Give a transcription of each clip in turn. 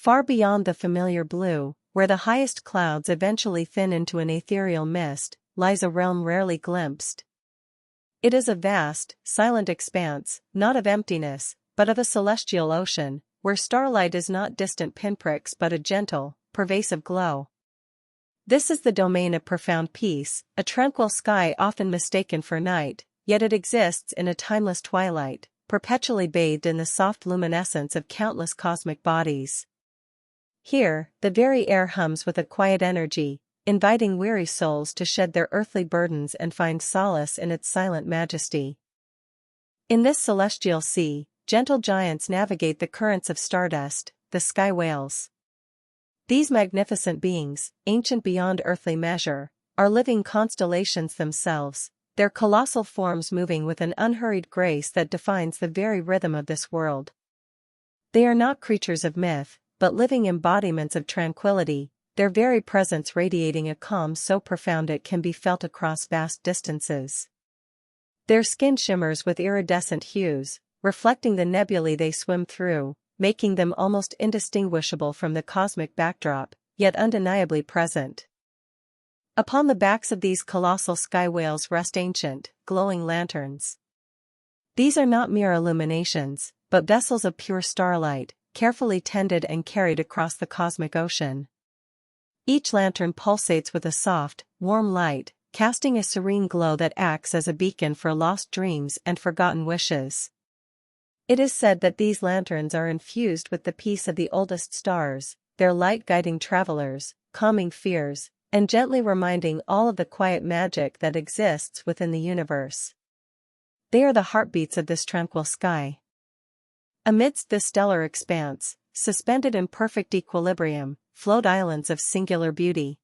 Far beyond the familiar blue, where the highest clouds eventually thin into an ethereal mist, lies a realm rarely glimpsed. It is a vast, silent expanse, not of emptiness, but of a celestial ocean, where starlight is not distant pinpricks but a gentle, pervasive glow. This is the domain of profound peace, a tranquil sky often mistaken for night, yet it exists in a timeless twilight, perpetually bathed in the soft luminescence of countless cosmic bodies. Here, the very air hums with a quiet energy, inviting weary souls to shed their earthly burdens and find solace in its silent majesty. In this celestial sea, gentle giants navigate the currents of stardust, the sky whales. These magnificent beings, ancient beyond earthly measure, are living constellations themselves, their colossal forms moving with an unhurried grace that defines the very rhythm of this world. They are not creatures of myth, but living embodiments of tranquility, their very presence radiating a calm so profound it can be felt across vast distances. Their skin shimmers with iridescent hues, reflecting the nebulae they swim through, making them almost indistinguishable from the cosmic backdrop, yet undeniably present. Upon the backs of these colossal sky whales rest ancient, glowing lanterns. These are not mere illuminations, but vessels of pure starlight, carefully tended and carried across the cosmic ocean. Each lantern pulsates with a soft, warm light, casting a serene glow that acts as a beacon for lost dreams and forgotten wishes. It is said that these lanterns are infused with the peace of the oldest stars, their light guiding travelers, calming fears, and gently reminding all of the quiet magic that exists within the universe. They are the heartbeats of this tranquil sky. Amidst this stellar expanse, suspended in perfect equilibrium, float islands of singular beauty.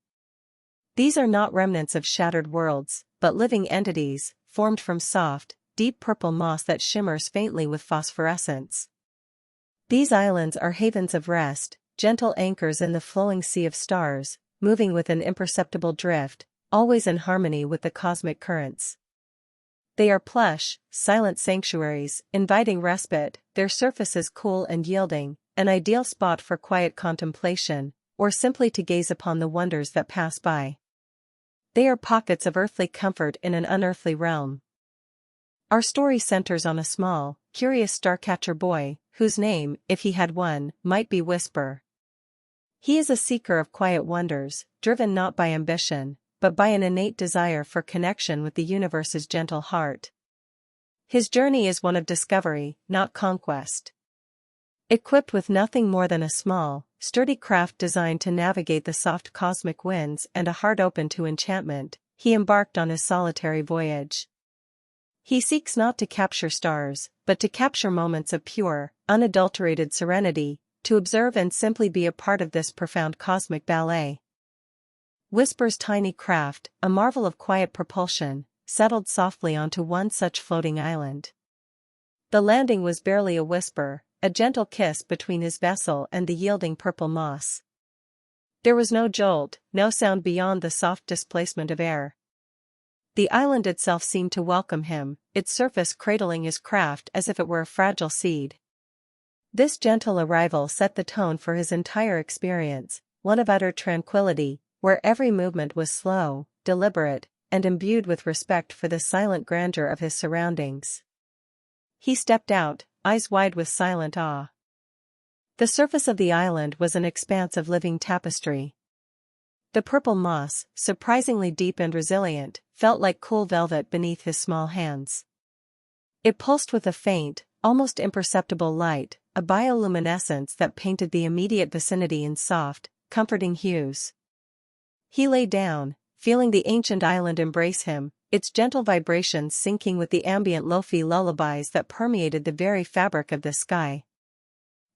These are not remnants of shattered worlds, but living entities, formed from soft, deep purple moss that shimmers faintly with phosphorescence. These islands are havens of rest, gentle anchors in the flowing sea of stars, moving with an imperceptible drift, always in harmony with the cosmic currents. They are plush, silent sanctuaries, inviting respite, their surfaces cool and yielding, an ideal spot for quiet contemplation, or simply to gaze upon the wonders that pass by. They are pockets of earthly comfort in an unearthly realm. Our story centers on a small, curious starcatcher boy, whose name, if he had one, might be Whisper. He is a seeker of quiet wonders, driven not by ambition, but by an innate desire for connection with the universe's gentle heart. His journey is one of discovery, not conquest. Equipped with nothing more than a small, sturdy craft designed to navigate the soft cosmic winds and a heart open to enchantment, he embarked on his solitary voyage. He seeks not to capture stars, but to capture moments of pure, unadulterated serenity, to observe and simply be a part of this profound cosmic ballet. Whisper's tiny craft, a marvel of quiet propulsion, settled softly onto one such floating island. The landing was barely a whisper, a gentle kiss between his vessel and the yielding purple moss. There was no jolt, no sound beyond the soft displacement of air. The island itself seemed to welcome him, its surface cradling his craft as if it were a fragile seed. This gentle arrival set the tone for his entire experience, one of utter tranquility, where every movement was slow, deliberate, and imbued with respect for the silent grandeur of his surroundings. He stepped out, eyes wide with silent awe. The surface of the island was an expanse of living tapestry. The purple moss, surprisingly deep and resilient, felt like cool velvet beneath his small hands. It pulsed with a faint, almost imperceptible light, a bioluminescence that painted the immediate vicinity in soft, comforting hues. He lay down, feeling the ancient island embrace him, its gentle vibrations syncing with the ambient lo-fi lullabies that permeated the very fabric of the sky.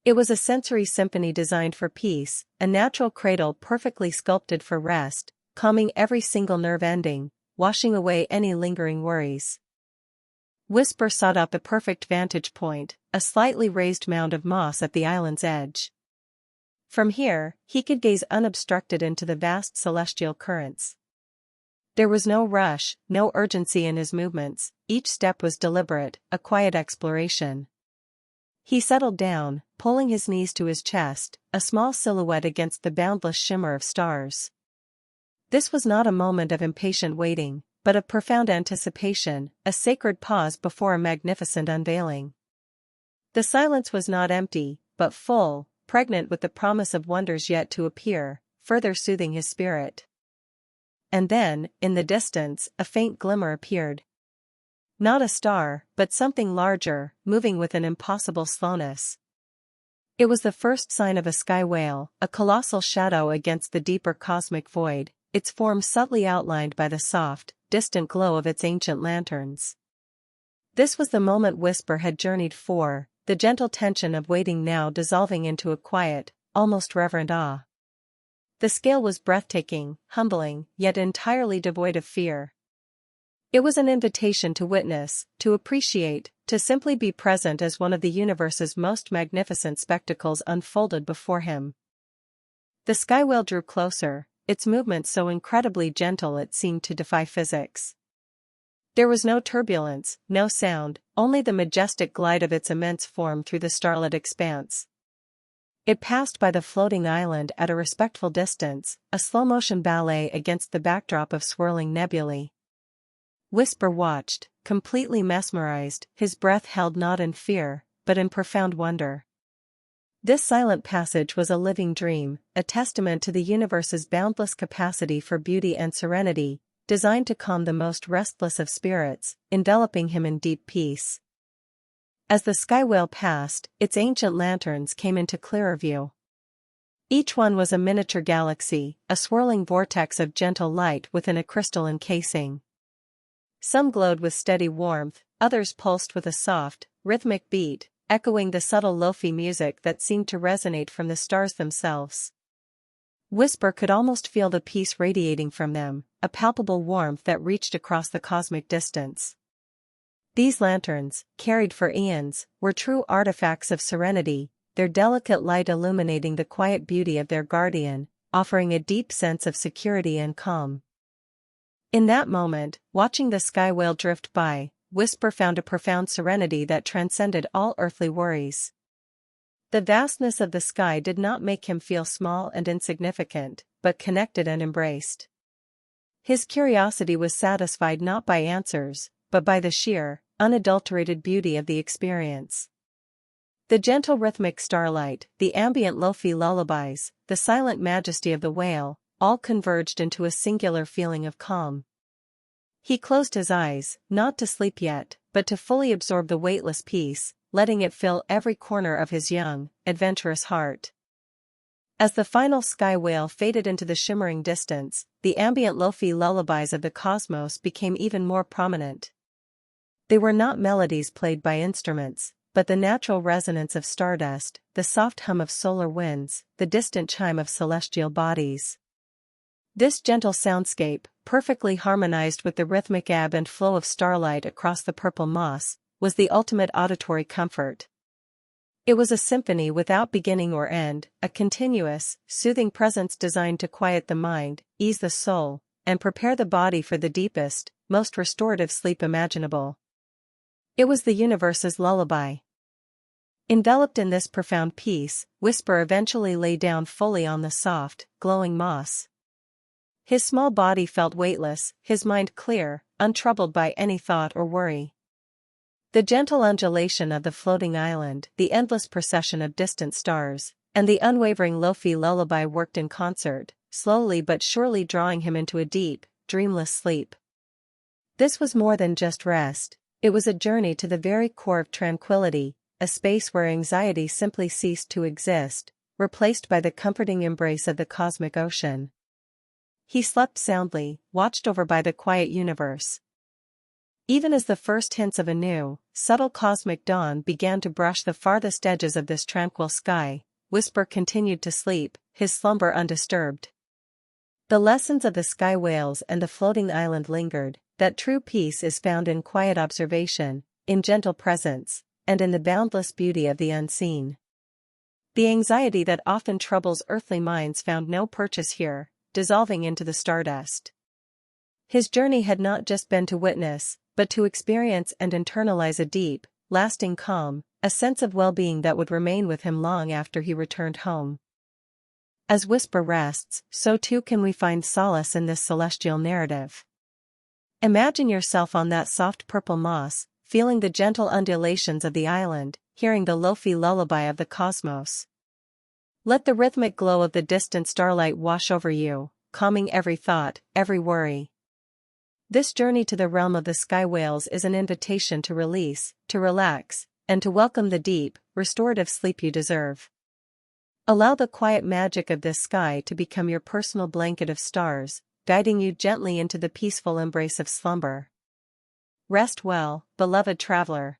It was a sensory symphony designed for peace, a natural cradle perfectly sculpted for rest, calming every single nerve ending, washing away any lingering worries. Whisper sought out the perfect vantage point, a slightly raised mound of moss at the island's edge. From here, he could gaze unobstructed into the vast celestial currents. There was no rush, no urgency in his movements, each step was deliberate, a quiet exploration. He settled down, pulling his knees to his chest, a small silhouette against the boundless shimmer of stars. This was not a moment of impatient waiting, but of profound anticipation, a sacred pause before a magnificent unveiling. The silence was not empty, but full, pregnant with the promise of wonders yet to appear, further soothing his spirit. And then, in the distance, a faint glimmer appeared. Not a star, but something larger, moving with an impossible slowness. It was the first sign of a sky whale, a colossal shadow against the deeper cosmic void, its form subtly outlined by the soft, distant glow of its ancient lanterns. This was the moment Whisper had journeyed for, the gentle tension of waiting now dissolving into a quiet, almost reverent awe. The scale was breathtaking, humbling, yet entirely devoid of fear. It was an invitation to witness, to appreciate, to simply be present as one of the universe's most magnificent spectacles unfolded before him. The sky whale drew closer, its movement so incredibly gentle it seemed to defy physics. There was no turbulence, no sound, only the majestic glide of its immense form through the starlit expanse. It passed by the floating island at a respectful distance, a slow-motion ballet against the backdrop of swirling nebulae. Whisper watched, completely mesmerized, his breath held not in fear, but in profound wonder. This silent passage was a living dream, a testament to the universe's boundless capacity for beauty and serenity, designed to calm the most restless of spirits, enveloping him in deep peace. As the sky whale passed, its ancient lanterns came into clearer view. Each one was a miniature galaxy, a swirling vortex of gentle light within a crystalline casing. Some glowed with steady warmth, others pulsed with a soft, rhythmic beat, echoing the subtle lo-fi music that seemed to resonate from the stars themselves. Whisper could almost feel the peace radiating from them, a palpable warmth that reached across the cosmic distance. These lanterns, carried for eons, were true artifacts of serenity, their delicate light illuminating the quiet beauty of their guardian, offering a deep sense of security and calm. In that moment, watching the sky whale drift by, Whisper found a profound serenity that transcended all earthly worries. The vastness of the sky did not make him feel small and insignificant, but connected and embraced. His curiosity was satisfied not by answers, but by the sheer, unadulterated beauty of the experience. The gentle rhythmic starlight, the ambient lo-fi lullabies, the silent majesty of the whale, all converged into a singular feeling of calm. He closed his eyes, not to sleep yet, but to fully absorb the weightless peace, letting it fill every corner of his young, adventurous heart. As the final sky whale faded into the shimmering distance, the ambient lo-fi lullabies of the cosmos became even more prominent. They were not melodies played by instruments, but the natural resonance of stardust, the soft hum of solar winds, the distant chime of celestial bodies. This gentle soundscape, perfectly harmonized with the rhythmic ebb and flow of starlight across the purple moss, was the ultimate auditory comfort. It was a symphony without beginning or end, a continuous, soothing presence designed to quiet the mind, ease the soul, and prepare the body for the deepest, most restorative sleep imaginable. It was the universe's lullaby. Enveloped in this profound peace, Whisper eventually lay down fully on the soft, glowing moss. His small body felt weightless, his mind clear, untroubled by any thought or worry. The gentle undulation of the floating island, the endless procession of distant stars, and the unwavering lo-fi lullaby worked in concert, slowly but surely drawing him into a deep, dreamless sleep. This was more than just rest, it was a journey to the very core of tranquility, a space where anxiety simply ceased to exist, replaced by the comforting embrace of the cosmic ocean. He slept soundly, watched over by the quiet universe. Even as the first hints of a new, subtle cosmic dawn began to brush the farthest edges of this tranquil sky, Whisper continued to sleep, his slumber undisturbed. The lessons of the sky whales and the floating island lingered, that true peace is found in quiet observation, in gentle presence, and in the boundless beauty of the unseen. The anxiety that often troubles earthly minds found no purchase here, dissolving into the stardust. His journey had not just been to witness, but to experience and internalize a deep, lasting calm, a sense of well-being that would remain with him long after he returned home. As Whisper rests, so too can we find solace in this celestial narrative. Imagine yourself on that soft purple moss, feeling the gentle undulations of the island, hearing the lo-fi lullaby of the cosmos. Let the rhythmic glow of the distant starlight wash over you, calming every thought, every worry. This journey to the realm of the sky whales is an invitation to release, to relax, and to welcome the deep, restorative sleep you deserve. Allow the quiet magic of this sky to become your personal blanket of stars, guiding you gently into the peaceful embrace of slumber. Rest well, beloved traveler.